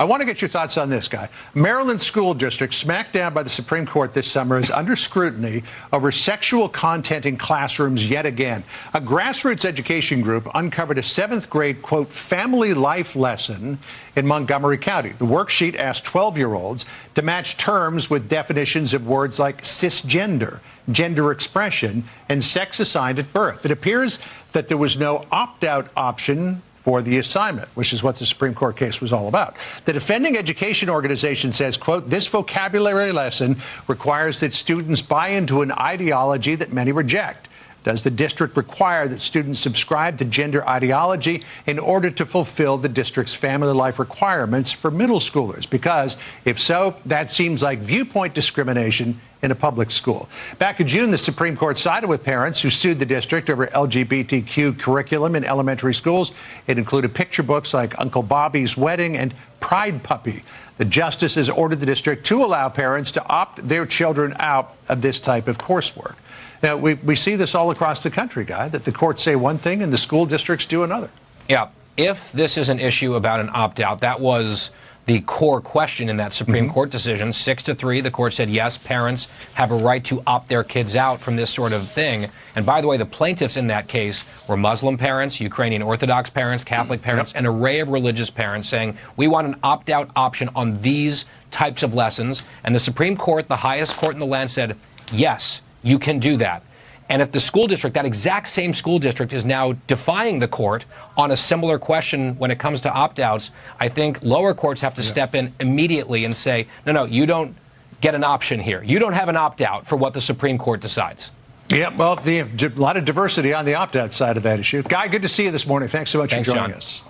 I want to get your thoughts on this, Guy. Maryland school district smacked down by the Supreme Court this summer is under scrutiny over sexual content in classrooms yet again. A grassroots education group uncovered a 7th grade, quote, family life lesson in Montgomery County. The worksheet asked 12-year-olds to match terms with definitions of words like cisgender, gender expression, and sex assigned at birth. It appears that there was no opt-out option for the assignment, which is what the Supreme Court case was all about. The defending education organization says, quote, this vocabulary lesson requires that students buy into an ideology that many reject. Does the district require that students subscribe to gender ideology in order to fulfill the district's family life requirements for middle schoolers? Because if so, that seems like viewpoint discrimination in a public school. Back in June, the Supreme Court sided with parents who sued the district over LGBTQ curriculum in elementary schools. It included picture books like Uncle Bobby's Wedding and Pride Puppy. The justices ordered the district to allow parents to opt their children out of this type of coursework. Now, we see this all across the country, Guy, that the courts say one thing and the school districts do another. Yeah. If this is an issue about an opt-out, that was the core question in that Supreme Court decision. 6-3, the court said, yes, parents have a right to opt their kids out from this sort of thing. And by the way, the plaintiffs in that case were Muslim parents, Ukrainian Orthodox parents, Catholic parents, an array of religious parents saying, we want an opt-out option on these types of lessons. And the Supreme Court, the highest court in the land, said, yes, you can do that. And if the school district, that exact same school district, is now defying the court on a similar question when it comes to opt-outs, I think lower courts have to step in immediately and say, no, you don't get an option here. You don't have an opt-out for what the Supreme Court decides. Yeah, well, a lot of diversity on the opt-out side of that issue. Guy, good to see you this morning. Thanks so much for joining us.